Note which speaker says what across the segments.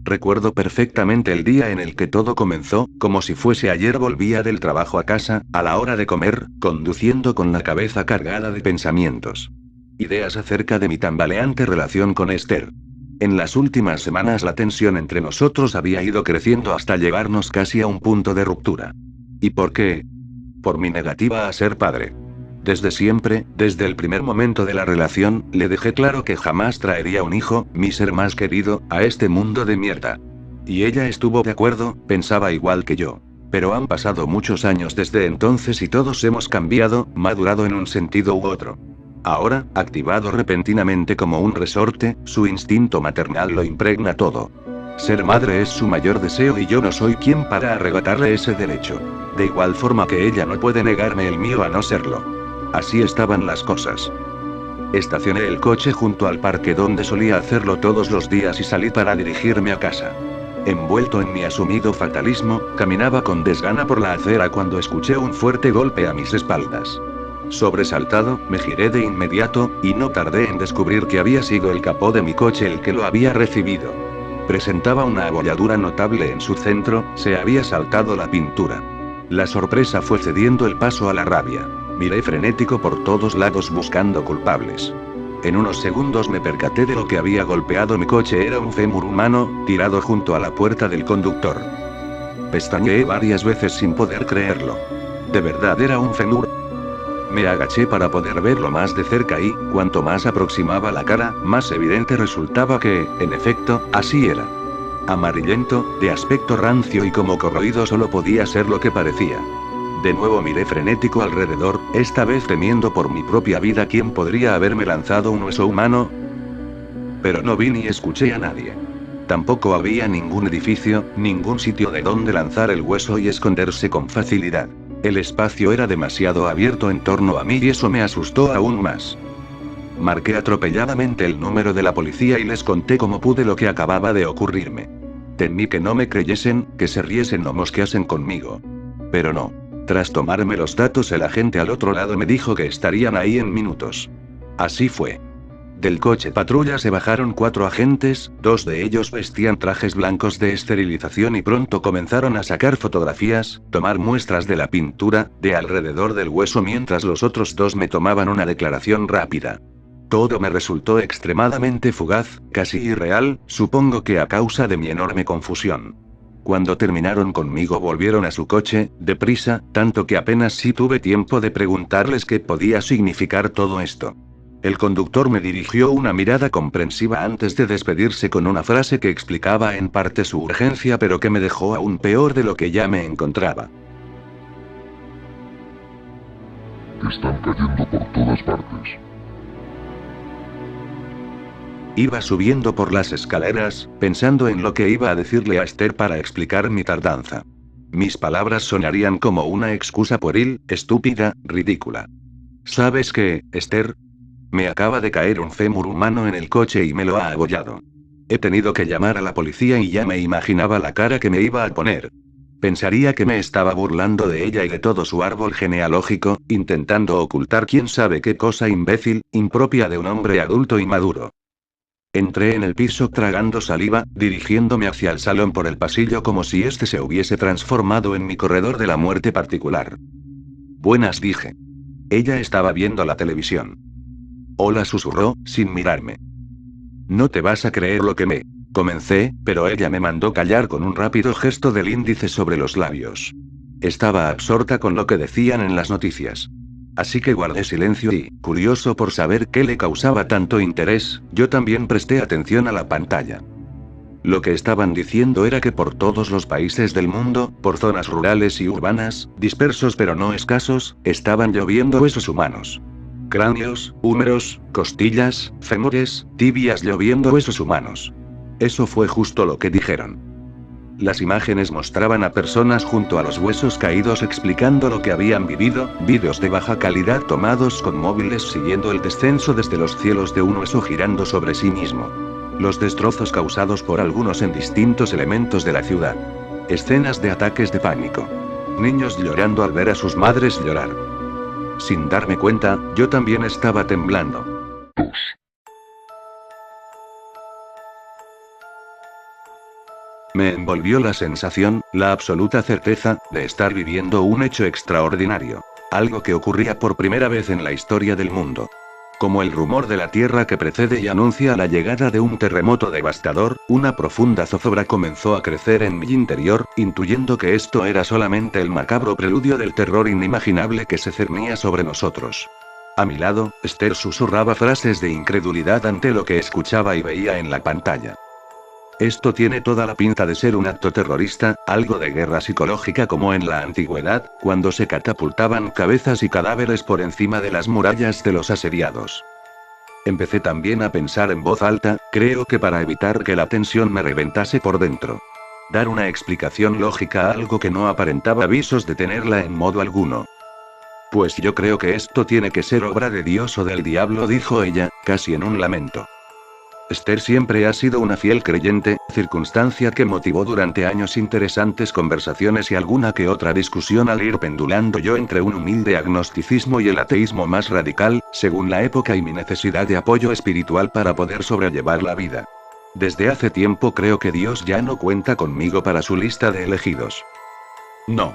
Speaker 1: Recuerdo perfectamente el día en el que todo comenzó, como si fuese ayer. Volvía del trabajo a casa, a la hora de comer, conduciendo con la cabeza cargada de pensamientos. Ideas acerca de mi tambaleante relación con Esther. En las últimas semanas la tensión entre nosotros había ido creciendo hasta llevarnos casi a un punto de ruptura. ¿Y por qué? Por mi negativa a ser padre. Desde siempre, desde el primer momento de la relación, le dejé claro que jamás traería un hijo, mi ser más querido, a este mundo de mierda. Y ella estuvo de acuerdo, pensaba igual que yo. Pero han pasado muchos años desde entonces y todos hemos cambiado, madurado en un sentido u otro. Ahora, activado repentinamente como un resorte, su instinto maternal lo impregna todo. Ser madre es su mayor deseo y yo no soy quien para arrebatarle ese derecho. De igual forma que ella no puede negarme el mío a no serlo. Así estaban las cosas. Estacioné el coche junto al parque donde solía hacerlo todos los días y salí para dirigirme a casa. Envuelto en mi asumido fatalismo, caminaba con desgana por la acera cuando escuché un fuerte golpe a mis espaldas. Sobresaltado, me giré de inmediato, y no tardé en descubrir que había sido el capó de mi coche el que lo había recibido. Presentaba una abolladura notable en su centro, se había saltado la pintura. La sorpresa fue cediendo el paso a la rabia. Miré frenético por todos lados buscando culpables. En unos segundos me percaté de lo que había golpeado mi coche. Era un fémur humano, tirado junto a la puerta del conductor. Pestañeé varias veces sin poder creerlo. ¿De verdad era un fémur? Me agaché para poder verlo más de cerca y, cuanto más aproximaba la cara, más evidente resultaba que, en efecto, así era. Amarillento, de aspecto rancio y como corroído solo podía ser lo que parecía. De nuevo miré frenético alrededor, esta vez temiendo por mi propia vida. ¿Quién podría haberme lanzado un hueso humano? Pero no vi ni escuché a nadie. Tampoco había ningún edificio, ningún sitio de donde lanzar el hueso y esconderse con facilidad. El espacio era demasiado abierto en torno a mí y eso me asustó aún más. Marqué atropelladamente el número de la policía y les conté como pude lo que acababa de ocurrirme. Temí que no me creyesen, que se riesen o mosqueasen conmigo. Pero no. Tras tomarme los datos, el agente al otro lado me dijo que estarían ahí en minutos. Así fue. Del coche patrulla se bajaron 4 agentes, 2 de ellos vestían trajes blancos de esterilización y pronto comenzaron a sacar fotografías, tomar muestras de la pintura, de alrededor del hueso, mientras los otros 2 me tomaban una declaración rápida. Todo me resultó extremadamente fugaz, casi irreal, supongo que a causa de mi enorme confusión. Cuando terminaron conmigo volvieron a su coche, deprisa, tanto que apenas sí tuve tiempo de preguntarles qué podía significar todo esto. El conductor me dirigió una mirada comprensiva antes de despedirse con una frase que explicaba en parte su urgencia, pero que me dejó aún peor de lo que ya me encontraba.
Speaker 2: Están cayendo por todas partes.
Speaker 1: Iba subiendo por las escaleras, pensando en lo que iba a decirle a Esther para explicar mi tardanza. Mis palabras sonarían como una excusa pueril, estúpida, ridícula. ¿Sabes qué, Esther? Me acaba de caer un fémur humano en el coche y me lo ha abollado. He tenido que llamar a la policía y ya me imaginaba la cara que me iba a poner. Pensaría que me estaba burlando de ella y de todo su árbol genealógico, intentando ocultar quién sabe qué cosa imbécil, impropia de un hombre adulto y maduro. Entré en el piso tragando saliva, dirigiéndome hacia el salón por el pasillo como si este se hubiese transformado en mi corredor de la muerte particular. Buenas, dije. Ella estaba viendo la televisión. Hola, susurró, sin mirarme. No te vas a creer lo que me... Comencé, pero ella me mandó callar con un rápido gesto del índice sobre los labios. Estaba absorta con lo que decían en las noticias. Así que guardé silencio y, curioso por saber qué le causaba tanto interés, yo también presté atención a la pantalla. Lo que estaban diciendo era que por todos los países del mundo, por zonas rurales y urbanas, dispersos pero no escasos, estaban lloviendo huesos humanos. Cráneos, húmeros, costillas, fémures, tibias, lloviendo huesos humanos. Eso fue justo lo que dijeron. Las imágenes mostraban a personas junto a los huesos caídos explicando lo que habían vivido, vídeos de baja calidad tomados con móviles siguiendo el descenso desde los cielos de un hueso girando sobre sí mismo. Los destrozos causados por algunos en distintos elementos de la ciudad. Escenas de ataques de pánico. Niños llorando al ver a sus madres llorar. Sin darme cuenta, yo también estaba temblando.
Speaker 2: 2.
Speaker 1: Me envolvió la sensación, la absoluta certeza, de estar viviendo un hecho extraordinario. Algo que ocurría por primera vez en la historia del mundo. Como el rumor de la tierra que precede y anuncia la llegada de un terremoto devastador, una profunda zozobra comenzó a crecer en mi interior, intuyendo que esto era solamente el macabro preludio del terror inimaginable que se cernía sobre nosotros. A mi lado, Esther susurraba frases de incredulidad ante lo que escuchaba y veía en la pantalla. Esto tiene toda la pinta de ser un acto terrorista, algo de guerra psicológica como en la antigüedad, cuando se catapultaban cabezas y cadáveres por encima de las murallas de los asediados. Empecé también a pensar en voz alta, creo que para evitar que la tensión me reventase por dentro. Dar una explicación lógica a algo que no aparentaba visos de tenerla en modo alguno. Pues yo creo que esto tiene que ser obra de Dios o del diablo, dijo ella, casi en un lamento. Esther siempre ha sido una fiel creyente, circunstancia que motivó durante años interesantes conversaciones y alguna que otra discusión al ir pendulando yo entre un humilde agnosticismo y el ateísmo más radical, según la época y mi necesidad de apoyo espiritual para poder sobrellevar la vida. Desde hace tiempo creo que Dios ya no cuenta conmigo para su lista de elegidos. No.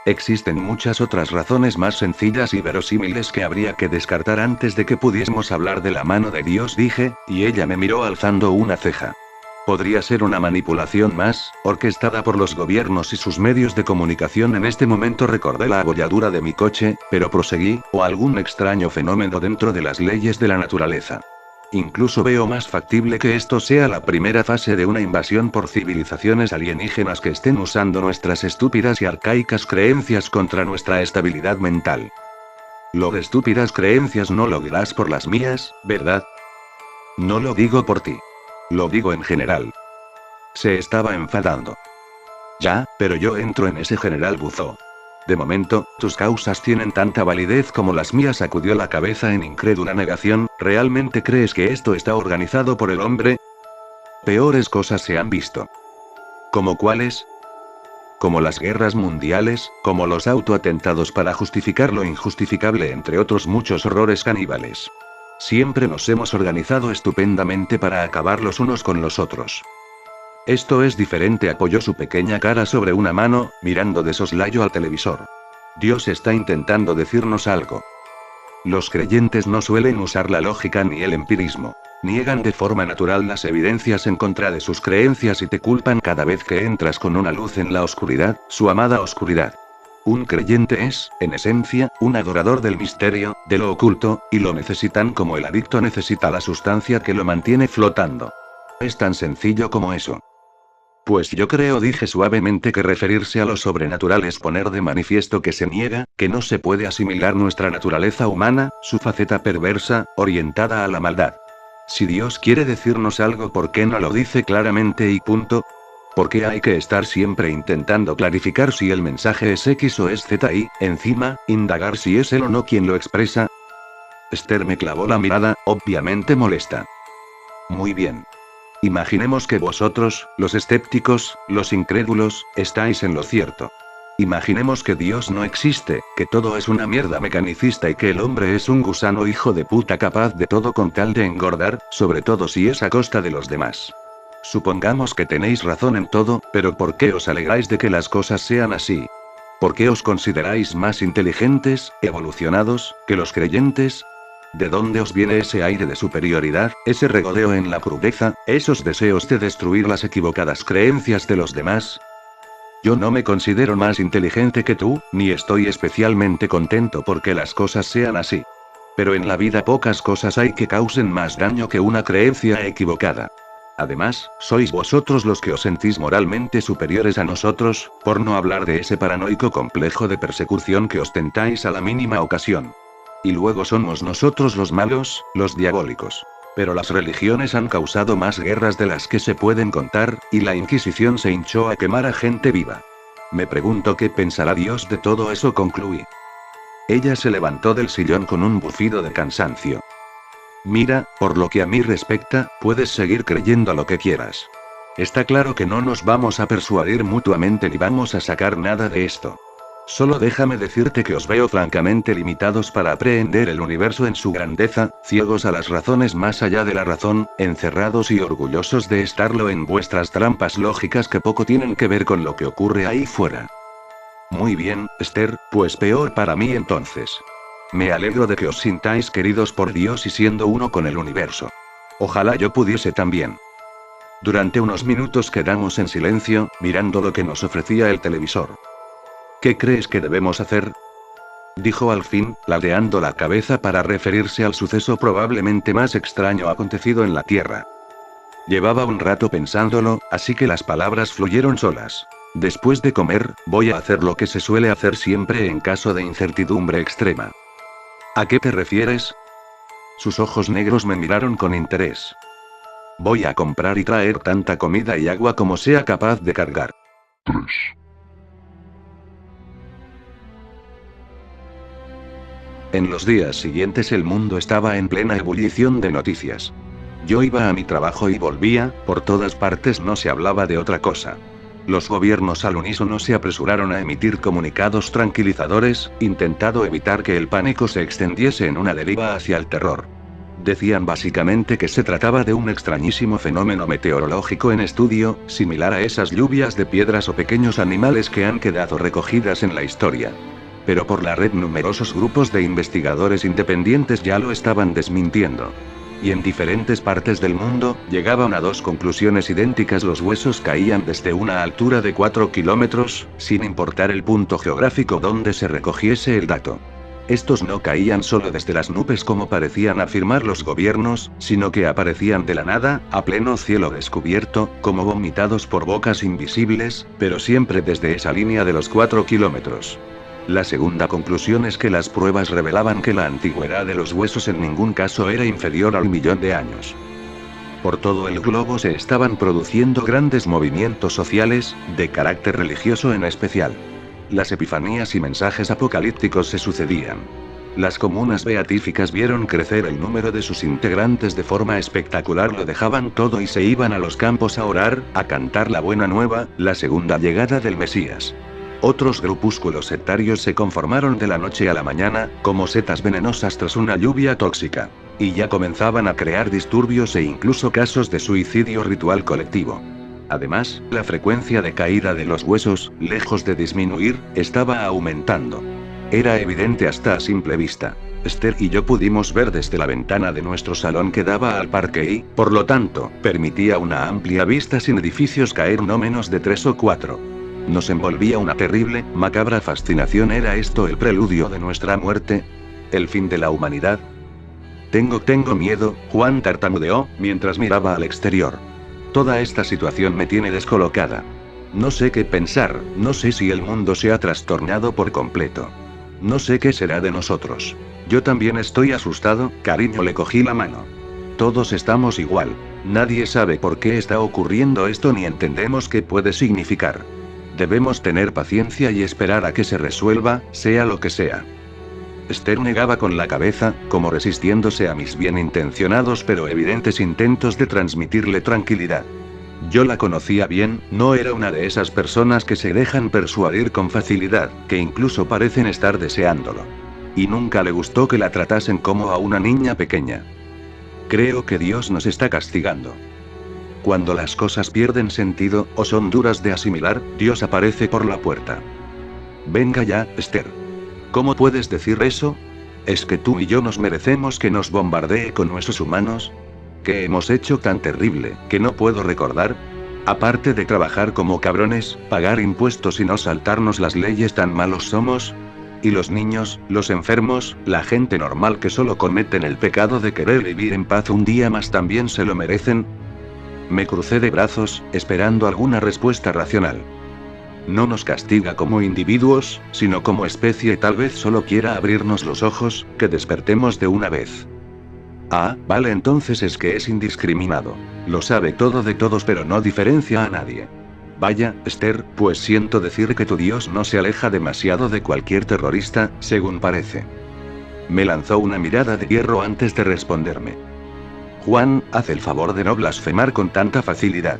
Speaker 1: Existen muchas otras razones más sencillas y verosímiles que habría que descartar antes de que pudiésemos hablar de la mano de Dios, dije, y ella me miró alzando una ceja. Podría ser una manipulación más, orquestada por los gobiernos y sus medios de comunicación. En este momento recordé la abolladura de mi coche, pero proseguí, o algún extraño fenómeno dentro de las leyes de la naturaleza. Incluso veo más factible que esto sea la primera fase de una invasión por civilizaciones alienígenas que estén usando nuestras estúpidas y arcaicas creencias contra nuestra estabilidad mental. Lo de estúpidas creencias no lo dirás por las mías, ¿verdad? No lo digo por ti. Lo digo en general. Se estaba enfadando. Ya, pero yo entro en ese general buzo. De momento, tus causas tienen tanta validez como las mías, sacudió la cabeza en incrédula negación. ¿Realmente crees que esto está organizado por el hombre? Peores cosas se han visto. ¿Como cuáles? Como las guerras mundiales, como los autoatentados para justificar lo injustificable, entre otros muchos horrores caníbales. Siempre nos hemos organizado estupendamente para acabar los unos con los otros. Esto es diferente, apoyó su pequeña cara sobre una mano, mirando de soslayo al televisor. Dios está intentando decirnos algo. Los creyentes no suelen usar la lógica ni el empirismo. Niegan de forma natural las evidencias en contra de sus creencias y te culpan cada vez que entras con una luz en la oscuridad, su amada oscuridad. Un creyente es, en esencia, un adorador del misterio, de lo oculto, y lo necesitan como el adicto necesita la sustancia que lo mantiene flotando. Es tan sencillo como eso. Pues yo creo, dije suavemente, que referirse a lo sobrenatural es poner de manifiesto que se niega, que no se puede asimilar nuestra naturaleza humana, su faceta perversa, orientada a la maldad. Si Dios quiere decirnos algo, ¿por qué no lo dice claramente y punto? ¿Por qué hay que estar siempre intentando clarificar si el mensaje es X o es Z y, encima, indagar si es él o no quien lo expresa? Esther me clavó la mirada, obviamente molesta. Muy bien. Imaginemos que vosotros, los escépticos, los incrédulos, estáis en lo cierto. Imaginemos que Dios no existe, que todo es una mierda mecanicista y que el hombre es un gusano hijo de puta capaz de todo con tal de engordar, sobre todo si es a costa de los demás. Supongamos que tenéis razón en todo, pero ¿por qué os alegráis de que las cosas sean así? ¿Por qué os consideráis más inteligentes, evolucionados, que los creyentes? ¿De dónde os viene ese aire de superioridad, ese regodeo en la crudeza, esos deseos de destruir las equivocadas creencias de los demás? Yo no me considero más inteligente que tú, ni estoy especialmente contento porque las cosas sean así. Pero en la vida pocas cosas hay que causen más daño que una creencia equivocada. Además, sois vosotros los que os sentís moralmente superiores a nosotros, por no hablar de ese paranoico complejo de persecución que ostentáis a la mínima ocasión. Y luego somos nosotros los malos, los diabólicos. Pero las religiones han causado más guerras de las que se pueden contar, y la Inquisición se hinchó a quemar a gente viva. Me pregunto qué pensará Dios de todo eso, concluí. Ella se levantó del sillón con un bufido de cansancio. Mira, por lo que a mí respecta, puedes seguir creyendo a lo que quieras. Está claro que no nos vamos a persuadir mutuamente ni vamos a sacar nada de esto. Solo déjame decirte que os veo francamente limitados para aprehender el universo en su grandeza, ciegos a las razones más allá de la razón, encerrados y orgullosos de estarlo en vuestras trampas lógicas que poco tienen que ver con lo que ocurre ahí fuera. Muy bien, Esther, pues peor para mí entonces. Me alegro de que os sintáis queridos por Dios y siendo uno con el universo. Ojalá yo pudiese también. Durante unos minutos quedamos en silencio, mirando lo que nos ofrecía el televisor. ¿Qué crees que debemos hacer?, dijo al fin, ladeando la cabeza para referirse al suceso probablemente más extraño acontecido en la Tierra. Llevaba un rato pensándolo, así que las palabras fluyeron solas. Después de comer, voy a hacer lo que se suele hacer siempre en caso de incertidumbre extrema. ¿A qué te refieres? Sus ojos negros me miraron con interés. Voy a comprar y traer tanta comida y agua como sea capaz de cargar.
Speaker 2: 3.
Speaker 1: En los días siguientes el mundo estaba en plena ebullición de noticias. Yo iba a mi trabajo y volvía, por todas partes no se hablaba de otra cosa. Los gobiernos al unísono se apresuraron a emitir comunicados tranquilizadores, intentando evitar que el pánico se extendiese en una deriva hacia el terror. Decían básicamente que se trataba de un extrañísimo fenómeno meteorológico en estudio, similar a esas lluvias de piedras o pequeños animales que han quedado recogidas en la historia. Pero por la red numerosos grupos de investigadores independientes ya lo estaban desmintiendo. Y en diferentes partes del mundo, llegaban a dos conclusiones idénticas: los huesos caían desde una altura de 4 kilómetros, sin importar el punto geográfico donde se recogiese el dato. Estos no caían solo desde las nubes como parecían afirmar los gobiernos, sino que aparecían de la nada, a pleno cielo descubierto, como vomitados por bocas invisibles, pero siempre desde esa línea de los 4 kilómetros. La segunda conclusión es que las pruebas revelaban que la antigüedad de los huesos en ningún caso era inferior al 1.000.000 de años. Por todo el globo se estaban produciendo grandes movimientos sociales, de carácter religioso en especial. Las epifanías y mensajes apocalípticos se sucedían. Las comunas beatíficas vieron crecer el número de sus integrantes de forma espectacular, lo dejaban todo y se iban a los campos a orar, a cantar la buena nueva, la segunda llegada del Mesías. Otros grupúsculos sectarios se conformaron de la noche a la mañana, como setas venenosas tras una lluvia tóxica. Y ya comenzaban a crear disturbios e incluso casos de suicidio ritual colectivo. Además, la frecuencia de caída de los huesos, lejos de disminuir, estaba aumentando. Era evidente hasta a simple vista. Esther y yo pudimos ver desde la ventana de nuestro salón que daba al parque y, por lo tanto, permitía una amplia vista sin edificios caer no menos de 3 o 4. Nos envolvía una terrible, macabra fascinación. ¿Era esto el preludio de nuestra muerte? ¿El fin de la humanidad? Tengo miedo, Juan tartamudeó, mientras miraba al exterior. Toda esta situación me tiene descolocada. No sé qué pensar, no sé si el mundo se ha trastornado por completo. No sé qué será de nosotros. Yo también estoy asustado, cariño, le cogí la mano. Todos estamos igual. Nadie sabe por qué está ocurriendo esto ni entendemos qué puede significar. Debemos tener paciencia y esperar a que se resuelva, sea lo que sea. Esther negaba con la cabeza, como resistiéndose a mis bien intencionados pero evidentes intentos de transmitirle tranquilidad. Yo la conocía bien, no era una de esas personas que se dejan persuadir con facilidad, que incluso parecen estar deseándolo. Y nunca le gustó que la tratasen como a una niña pequeña. Creo que Dios nos está castigando. Cuando las cosas pierden sentido, o son duras de asimilar, Dios aparece por la puerta. Venga ya, Esther. ¿Cómo puedes decir eso? ¿Es que tú y yo nos merecemos que nos bombardee con huesos humanos? ¿Qué hemos hecho tan terrible, que no puedo recordar? Aparte de trabajar como cabrones, pagar impuestos y no saltarnos las leyes, ¿tan malos somos? ¿Y los niños, los enfermos, la gente normal que solo cometen el pecado de querer vivir en paz un día más también se lo merecen? Me crucé de brazos, esperando alguna respuesta racional. No nos castiga como individuos, sino como especie. Tal vez solo quiera abrirnos los ojos, que despertemos de una vez. Ah, vale, entonces es que es indiscriminado. Lo sabe todo de todos pero no diferencia a nadie. Vaya, Esther, pues siento decir que tu Dios no se aleja demasiado de cualquier terrorista, según parece. Me lanzó una mirada de hierro antes de responderme. Juan, haz el favor de no blasfemar con tanta facilidad.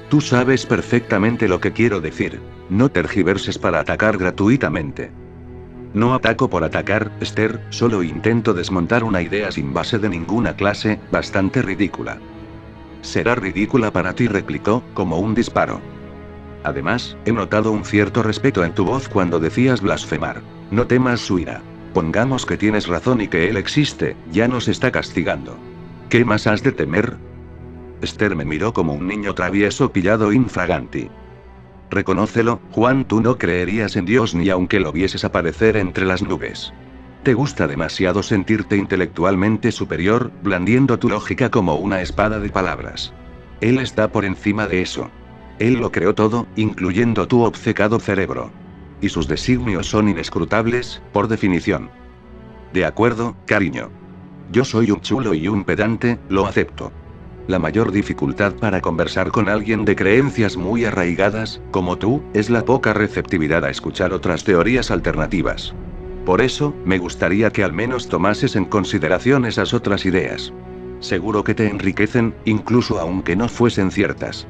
Speaker 1: Tú sabes perfectamente lo que quiero decir. No tergiverses para atacar gratuitamente. No ataco por atacar, Esther, solo intento desmontar una idea sin base de ninguna clase, bastante ridícula. Será ridícula para ti, replicó, como un disparo. Además, he notado un cierto respeto en tu voz cuando decías blasfemar. No temas su ira. Pongamos que tienes razón y que él existe, ya nos está castigando. ¿Qué más has de temer? Esther me miró como un niño travieso pillado infraganti. Reconócelo, Juan, tú no creerías en Dios ni aunque lo vieses aparecer entre las nubes. Te gusta demasiado sentirte intelectualmente superior, blandiendo tu lógica como una espada de palabras. Él está por encima de eso. Él lo creó todo, incluyendo tu obcecado cerebro. Y sus designios son inescrutables, por definición. De acuerdo, cariño. Yo soy un chulo y un pedante, lo acepto. La mayor dificultad para conversar con alguien de creencias muy arraigadas, como tú, es la poca receptividad a escuchar otras teorías alternativas. Por eso, me gustaría que al menos tomases en consideración esas otras ideas. Seguro que te enriquecen, incluso aunque no fuesen ciertas.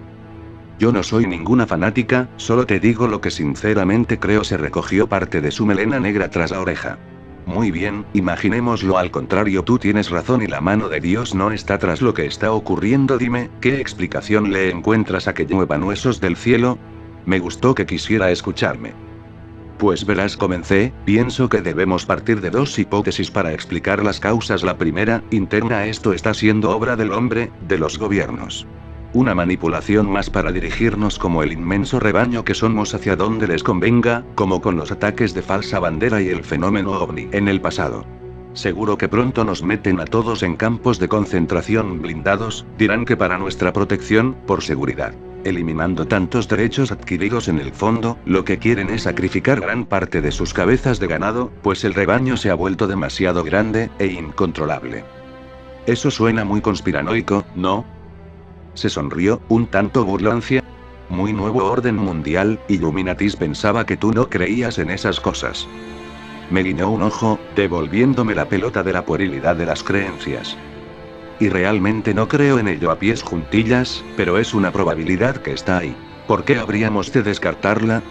Speaker 1: Yo no soy ninguna fanática, solo te digo lo que sinceramente creo. Se recogió parte de su melena negra tras la oreja. Muy bien, imaginémoslo al contrario, tú tienes razón y la mano de Dios no está tras lo que está ocurriendo. Dime, ¿qué explicación le encuentras a que lluevan huesos del cielo? Me gustó que quisiera escucharme. Pues verás, comencé, pienso que debemos partir de dos hipótesis para explicar las causas. La primera, interna, esto está siendo obra del hombre, de los gobiernos. Una manipulación más para dirigirnos como el inmenso rebaño que somos hacia donde les convenga, como con los ataques de falsa bandera y el fenómeno ovni en el pasado. Seguro que pronto nos meten a todos en campos de concentración blindados, dirán que para nuestra protección, por seguridad. Eliminando tantos derechos adquiridos, en el fondo, lo que quieren es sacrificar gran parte de sus cabezas de ganado, pues el rebaño se ha vuelto demasiado grande e incontrolable. Eso suena muy conspiranoico, ¿no? Se sonrió, un tanto burlancia. Muy nuevo orden mundial, Illuminatis. Pensaba que tú no creías en esas cosas. Me guiñó un ojo, devolviéndome la pelota de la puerilidad de las creencias. Y realmente no creo en ello a pies juntillas, pero es una probabilidad que está ahí. ¿Por qué habríamos de descartarla?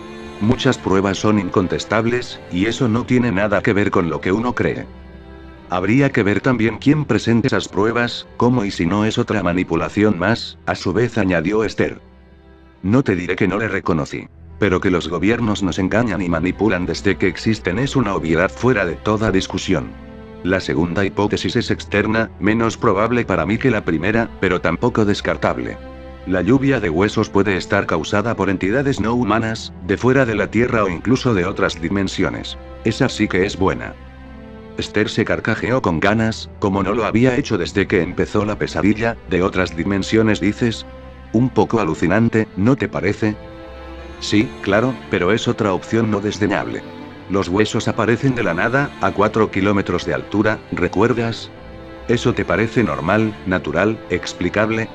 Speaker 1: Muchas pruebas son incontestables, y eso no tiene nada que ver con lo que uno cree. Habría que ver también quién presenta esas pruebas, cómo y si no es otra manipulación más, a su vez añadió Esther. No te diré que no le reconocí. Pero que los gobiernos nos engañan y manipulan desde que existen es una obviedad fuera de toda discusión. La segunda hipótesis es externa, menos probable para mí que la primera, pero tampoco descartable. La lluvia de huesos puede estar causada por entidades no humanas, de fuera de la Tierra o incluso de otras dimensiones. Esa sí que es buena. Esther se carcajeó con ganas, como no lo había hecho desde que empezó la pesadilla. ¿De otras dimensiones dices? Un poco alucinante, ¿no te parece? Sí, claro, pero es otra opción no desdeñable. Los huesos aparecen de la nada, a 4 kilómetros de altura, ¿recuerdas? ¿Eso te parece normal, natural, explicable?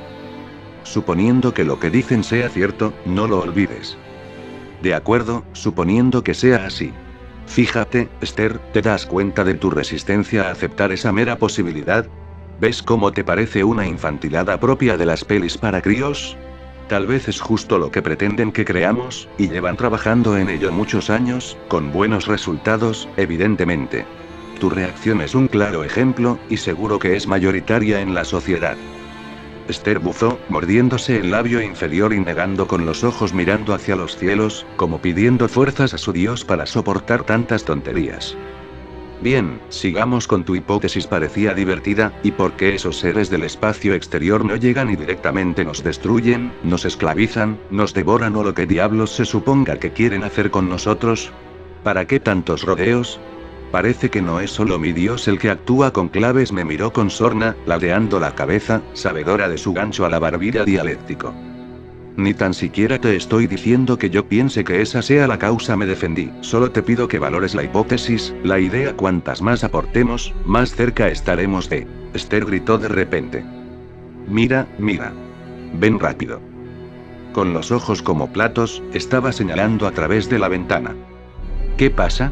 Speaker 1: Suponiendo que lo que dicen sea cierto, no lo olvides. De acuerdo, suponiendo que sea así. Fíjate, Esther, ¿te das cuenta de tu resistencia a aceptar esa mera posibilidad? ¿Ves cómo te parece una infantilada propia de las pelis para críos? Tal vez es justo lo que pretenden que creamos, y llevan trabajando en ello muchos años, con buenos resultados, evidentemente. Tu reacción es un claro ejemplo, y seguro que es mayoritaria en la sociedad. Esther buzó, mordiéndose el labio inferior y negando con los ojos, mirando hacia los cielos, como pidiendo fuerzas a su Dios para soportar tantas tonterías. Bien, sigamos con tu hipótesis. Parecía divertida. ¿Y por qué esos seres del espacio exterior no llegan y directamente nos destruyen, nos esclavizan, nos devoran o lo que diablos se suponga que quieren hacer con nosotros? ¿Para qué tantos rodeos? Parece que no es solo mi Dios el que actúa con claves. Me miró con sorna, ladeando la cabeza, sabedora de su gancho a la barbilla dialéctico. Ni tan siquiera te estoy diciendo que yo piense que esa sea la causa, me defendí. Solo te pido que valores la hipótesis, la idea. Cuantas más aportemos, más cerca estaremos de... Esther gritó de repente. Mira, mira. Ven rápido. Con los ojos como platos, estaba señalando a través de la ventana. ¿Qué pasa?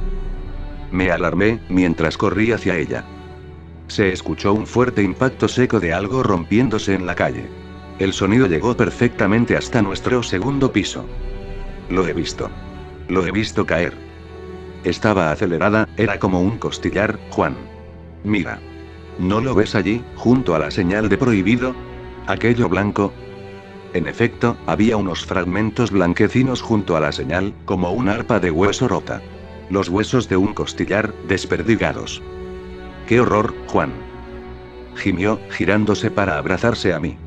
Speaker 1: Me alarmé, mientras corrí hacia ella. Se escuchó un fuerte impacto seco de algo rompiéndose en la calle. El sonido llegó perfectamente hasta nuestro segundo piso. Lo he visto. Lo he visto caer. Estaba acelerada, era como un costillar, Juan. Mira. ¿No lo ves allí, junto a la señal de prohibido? ¿Aquello blanco? En efecto, había unos fragmentos blanquecinos junto a la señal, como un arpa de hueso rota. Los huesos de un costillar, desperdigados. ¡Qué horror, Juan! Gimió, girándose para abrazarse a mí.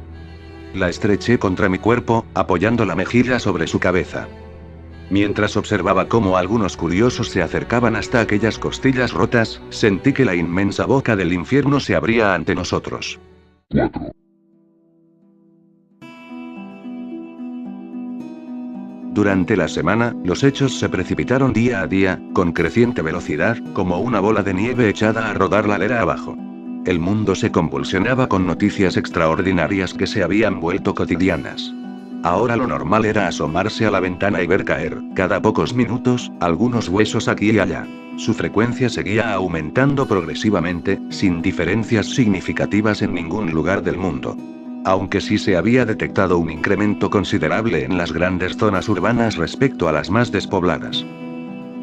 Speaker 1: La estreché contra mi cuerpo, apoyando la mejilla sobre su cabeza. Mientras observaba cómo algunos curiosos se acercaban hasta aquellas costillas rotas, sentí que la inmensa boca del infierno se abría ante nosotros.
Speaker 2: 4.
Speaker 1: Durante la semana, los hechos se precipitaron día a día, con creciente velocidad, como una bola de nieve echada a rodar ladera abajo. El mundo se convulsionaba con noticias extraordinarias que se habían vuelto cotidianas. Ahora lo normal era asomarse a la ventana y ver caer, cada pocos minutos, algunos huesos aquí y allá. Su frecuencia seguía aumentando progresivamente, sin diferencias significativas en ningún lugar del mundo. Aunque sí se había detectado un incremento considerable en las grandes zonas urbanas respecto a las más despobladas.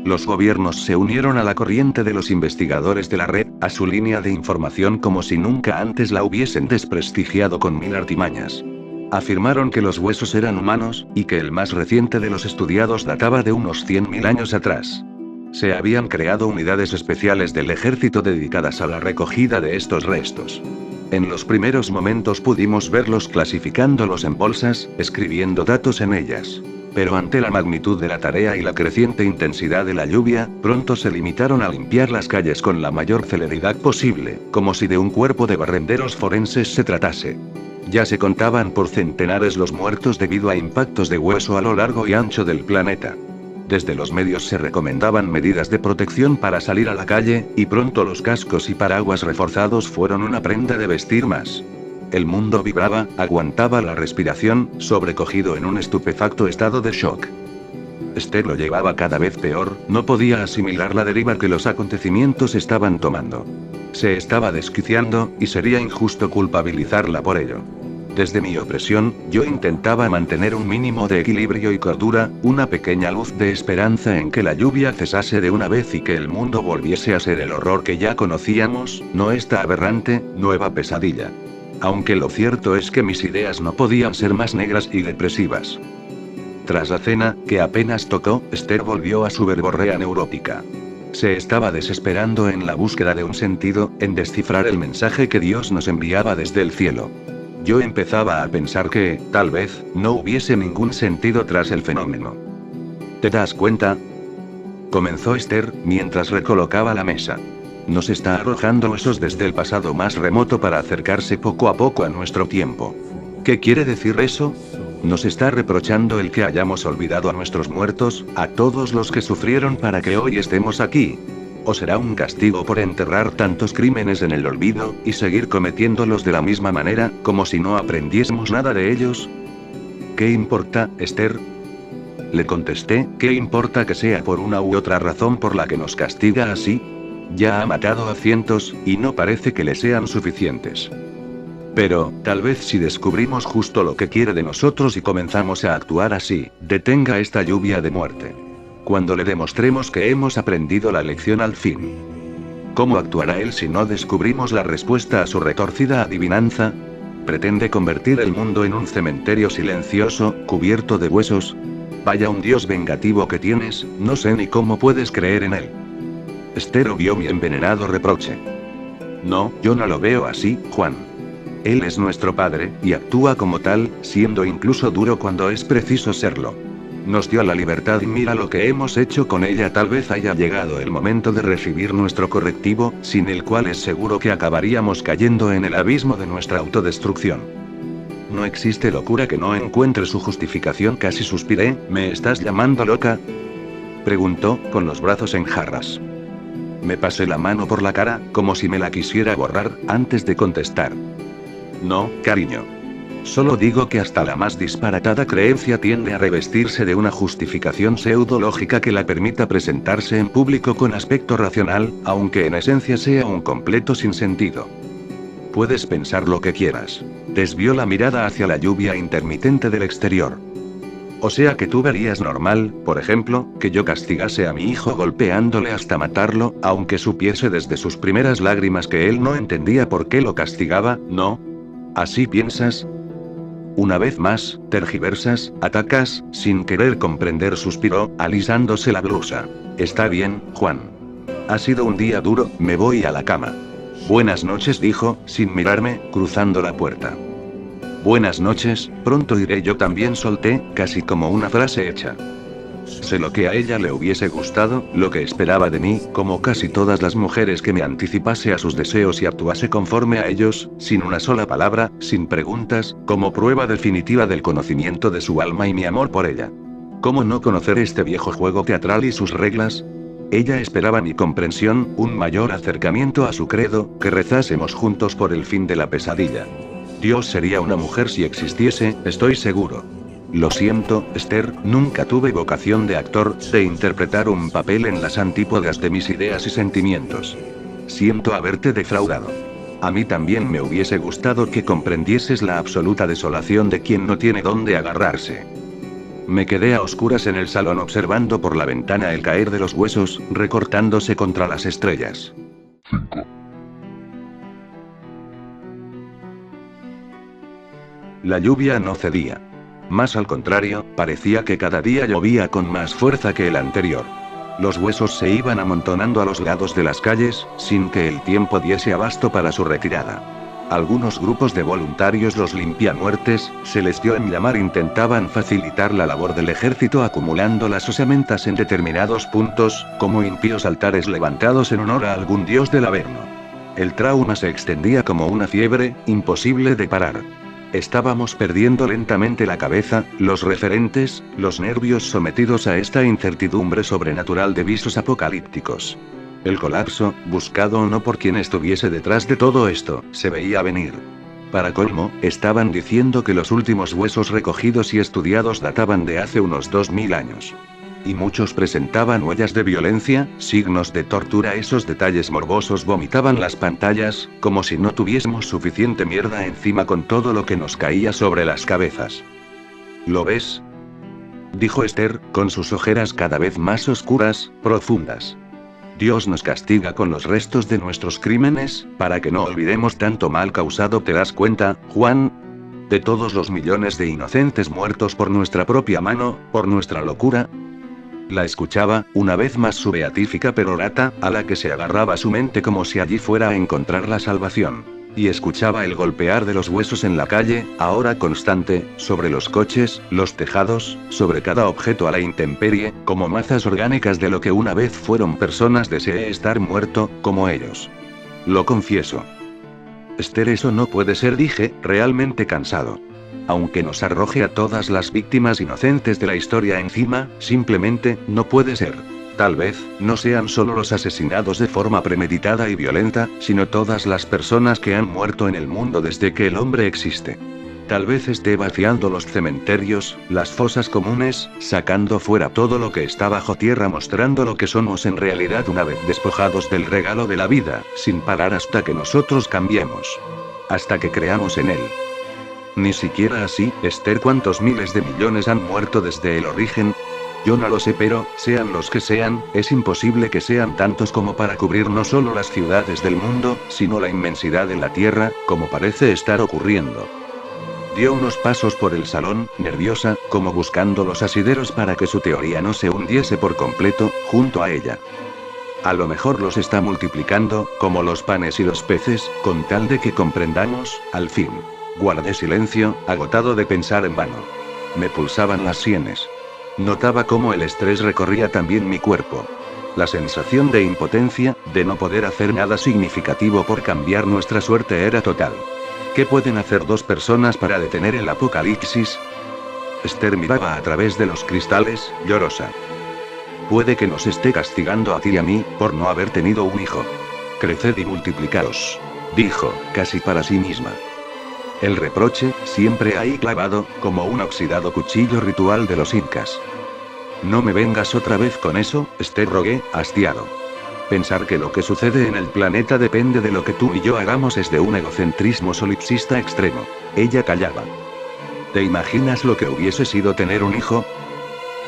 Speaker 1: Los gobiernos se unieron a la corriente de los investigadores de la red, a su línea de información como si nunca antes la hubiesen desprestigiado con mil artimañas. Afirmaron que los huesos eran humanos, y que el más reciente de los estudiados databa de unos 100.000 años atrás. Se habían creado unidades especiales del ejército dedicadas a la recogida de estos restos. En los primeros momentos pudimos verlos clasificándolos en bolsas, escribiendo datos en ellas. Pero ante la magnitud de la tarea y la creciente intensidad de la lluvia, pronto se limitaron a limpiar las calles con la mayor celeridad posible, como si de un cuerpo de barrenderos forenses se tratase. Ya se contaban por centenares los muertos debido a impactos de hueso a lo largo y ancho del planeta. Desde los medios se recomendaban medidas de protección para salir a la calle, y pronto los cascos y paraguas reforzados fueron una prenda de vestir más. El mundo vibraba, aguantaba la respiración, sobrecogido en un estupefacto estado de shock. Esther lo llevaba cada vez peor, no podía asimilar la deriva que los acontecimientos estaban tomando. Se estaba desquiciando, y sería injusto culpabilizarla por ello. Desde mi opresión, yo intentaba mantener un mínimo de equilibrio y cordura, una pequeña luz de esperanza en que la lluvia cesase de una vez y que el mundo volviese a ser el horror que ya conocíamos, no esta aberrante, nueva pesadilla. Aunque lo cierto es que mis ideas no podían ser más negras y depresivas. Tras la cena, que apenas tocó, Esther volvió a su verborrea neurótica. Se estaba desesperando en la búsqueda de un sentido, en descifrar el mensaje que Dios nos enviaba desde el cielo. Yo empezaba a pensar que, tal vez, no hubiese ningún sentido tras el fenómeno. ¿Te das cuenta? Comenzó Esther, mientras recolocaba la mesa. Nos está arrojando huesos desde el pasado más remoto para acercarse poco a poco a nuestro tiempo. ¿Qué quiere decir eso? Nos está reprochando el que hayamos olvidado a nuestros muertos, a todos los que sufrieron para que hoy estemos aquí. ¿O será un castigo por enterrar tantos crímenes en el olvido, y seguir cometiéndolos de la misma manera, como si no aprendiésemos nada de ellos? ¿Qué importa, Esther? Le contesté, ¿qué importa que sea por una u otra razón por la que nos castiga así? Ya ha matado a cientos, y no parece que le sean suficientes. Pero, tal vez si descubrimos justo lo que quiere de nosotros y comenzamos a actuar así, detenga esta lluvia de muerte. Cuando le demostremos que hemos aprendido la lección al fin. ¿Cómo actuará él si no descubrimos la respuesta a su retorcida adivinanza? ¿Pretende convertir el mundo en un cementerio silencioso, cubierto de huesos? Vaya un Dios vengativo que tienes, no sé ni cómo puedes creer en él. Esther obvió mi envenenado reproche. No, yo no lo veo así, Juan. Él es nuestro padre, y actúa como tal, siendo incluso duro cuando es preciso serlo. Nos dio la libertad y mira lo que hemos hecho con ella. Tal vez haya llegado el momento de recibir nuestro correctivo, sin el cual es seguro que acabaríamos cayendo en el abismo de nuestra autodestrucción. No existe locura que no encuentre su justificación. Casi suspiré. ¿Me estás llamando loca?, preguntó, con los brazos en jarras. Me pasé la mano por la cara, como si me la quisiera borrar, antes de contestar. No, cariño. Solo digo que hasta la más disparatada creencia tiende a revestirse de una justificación pseudológica que la permita presentarse en público con aspecto racional, aunque en esencia sea un completo sinsentido. Puedes pensar lo que quieras. Desvió la mirada hacia la lluvia intermitente del exterior. O sea que tú verías normal, por ejemplo, que yo castigase a mi hijo golpeándole hasta matarlo, aunque supiese desde sus primeras lágrimas que él no entendía por qué lo castigaba, ¿no? ¿Así piensas? Una vez más, tergiversas, atacas, sin querer comprender, suspiró, alisándose la blusa. Está bien, Juan. Ha sido un día duro, me voy a la cama. Buenas noches, dijo, sin mirarme, cruzando la puerta. Buenas noches, pronto iré yo también, solté, casi como una frase hecha. Sé lo que a ella le hubiese gustado, lo que esperaba de mí, como casi todas las mujeres, que me anticipase a sus deseos y actuase conforme a ellos, sin una sola palabra, sin preguntas, como prueba definitiva del conocimiento de su alma y mi amor por ella. ¿Cómo no conocer este viejo juego teatral y sus reglas? Ella esperaba mi comprensión, un mayor acercamiento a su credo, que rezásemos juntos por el fin de la pesadilla. Dios sería una mujer si existiese, estoy seguro. Lo siento, Esther, nunca tuve vocación de actor, de interpretar un papel en las antípodas de mis ideas y sentimientos. Siento haberte defraudado. A mí también me hubiese gustado que comprendieses la absoluta desolación de quien no tiene dónde agarrarse. Me quedé a oscuras en el salón observando por la ventana el caer de los huesos, recortándose contra las estrellas.
Speaker 2: 5.
Speaker 1: La lluvia no cedía. Más al contrario, parecía que cada día llovía con más fuerza que el anterior. Los huesos se iban amontonando a los lados de las calles, sin que el tiempo diese abasto para su retirada. Algunos grupos de voluntarios, los limpiamuertes, se les dio en llamar, intentaban facilitar la labor del ejército acumulando las osamentas en determinados puntos, como impíos altares levantados en honor a algún dios del Averno. El trauma se extendía como una fiebre, imposible de parar. Estábamos perdiendo lentamente la cabeza, los referentes, los nervios sometidos a esta incertidumbre sobrenatural de visos apocalípticos. El colapso, buscado o no por quien estuviese detrás de todo esto, se veía venir. Para colmo, estaban diciendo que los últimos huesos recogidos y estudiados databan de hace unos 2000 años. Y muchos presentaban huellas de violencia, signos de tortura. Esos detalles morbosos vomitaban las pantallas, como si no tuviésemos suficiente mierda encima con todo lo que nos caía sobre las cabezas. ¿Lo ves?, dijo Esther, con sus ojeras cada vez más oscuras, profundas. Dios nos castiga con los restos de nuestros crímenes, para que no olvidemos tanto mal causado. ¿Te das cuenta, Juan? De todos los millones de inocentes muertos por nuestra propia mano, por nuestra locura. La escuchaba, una vez más su beatífica perorata, a la que se agarraba su mente como si allí fuera a encontrar la salvación. Y escuchaba el golpear de los huesos en la calle, ahora constante, sobre los coches, los tejados, sobre cada objeto a la intemperie, como mazas orgánicas de lo que una vez fueron personas. Deseé estar muerto, como ellos. Lo confieso. Esther, eso no puede ser, dije, realmente cansado. Aunque nos arroje a todas las víctimas inocentes de la historia encima, simplemente, no puede ser. Tal vez, no sean solo los asesinados de forma premeditada y violenta, sino todas las personas que han muerto en el mundo desde que el hombre existe. Tal vez esté vaciando los cementerios, las fosas comunes, sacando fuera todo lo que está bajo tierra, mostrando lo que somos en realidad una vez despojados del regalo de la vida, sin parar hasta que nosotros cambiemos. Hasta que creamos en él. Ni siquiera así, Esther. ¿Cuántos miles de millones han muerto desde el origen? Yo no lo sé, pero, sean los que sean, es imposible que sean tantos como para cubrir no solo las ciudades del mundo, sino la inmensidad de la Tierra, como parece estar ocurriendo. Dio unos pasos por el salón, nerviosa, como buscando los asideros para que su teoría no se hundiese por completo, junto a ella. A lo mejor los está multiplicando, como los panes y los peces, con tal de que comprendamos, al fin. Guardé silencio, agotado de pensar en vano. Me pulsaban las sienes. Notaba cómo el estrés recorría también mi cuerpo. La sensación de impotencia, de no poder hacer nada significativo por cambiar nuestra suerte, era total. ¿Qué pueden hacer dos personas para detener el apocalipsis? Esther miraba a través de los cristales, llorosa. Puede que nos esté castigando a ti y a mí, por no haber tenido un hijo. Creced y multiplicaos, dijo, casi para sí misma. El reproche, siempre ahí clavado, como un oxidado cuchillo ritual de los incas. No me vengas otra vez con eso, Esther, rogué, hastiado. Pensar que lo que sucede en el planeta depende de lo que tú y yo hagamos es de un egocentrismo solipsista extremo. Ella callaba. ¿Te imaginas lo que hubiese sido tener un hijo?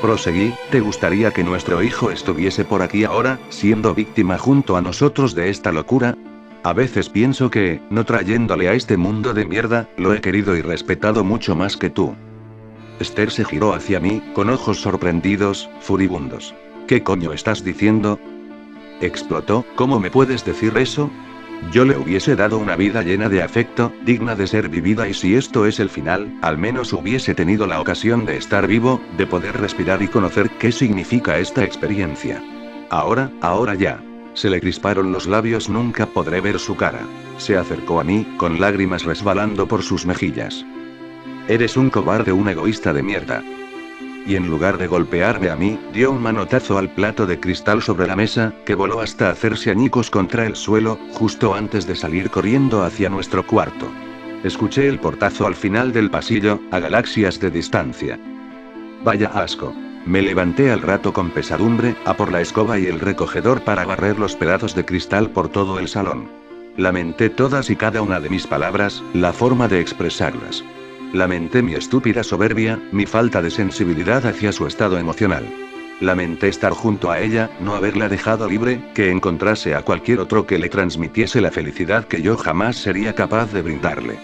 Speaker 1: Proseguí, ¿te gustaría que nuestro hijo estuviese por aquí ahora, siendo víctima junto a nosotros de esta locura? A veces pienso que, no trayéndole a este mundo de mierda, lo he querido y respetado mucho más que tú. Esther se giró hacia mí, con ojos sorprendidos, furibundos. ¿Qué coño estás diciendo? Explotó, ¿cómo me puedes decir eso? Yo le hubiese dado una vida llena de afecto, digna de ser vivida, y si esto es el final, al menos hubiese tenido la ocasión de estar vivo, de poder respirar y conocer qué significa esta experiencia. Ahora ya. Se le crisparon los labios, nunca podré ver su cara. Se acercó a mí, con lágrimas resbalando por sus mejillas. Eres un cobarde, un egoísta de mierda. Y en lugar de golpearme a mí, dio un manotazo al plato de cristal sobre la mesa, que voló hasta hacerse añicos contra el suelo, justo antes de salir corriendo hacia nuestro cuarto. Escuché el portazo al final del pasillo, a galaxias de distancia. Vaya asco. Me levanté al rato con pesadumbre, a por la escoba y el recogedor para barrer los pedazos de cristal por todo el salón. Lamenté todas y cada una de mis palabras, la forma de expresarlas. Lamenté mi estúpida soberbia, mi falta de sensibilidad hacia su estado emocional. Lamenté estar junto a ella, no haberla dejado libre, que encontrase a cualquier otro que le transmitiese la felicidad que yo jamás sería capaz de brindarle.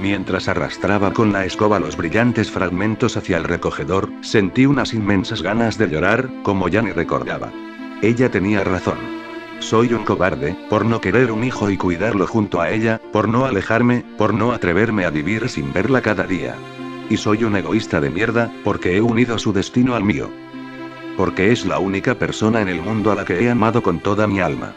Speaker 1: Mientras arrastraba con la escoba los brillantes fragmentos hacia el recogedor, sentí unas inmensas ganas de llorar, como ya ni recordaba. Ella tenía razón. Soy un cobarde, por no querer un hijo y cuidarlo junto a ella, por no alejarme, por no atreverme a vivir sin verla cada día. Y soy un egoísta de mierda, porque he unido su destino al mío. Porque es la única persona en el mundo a la que he amado con toda mi alma.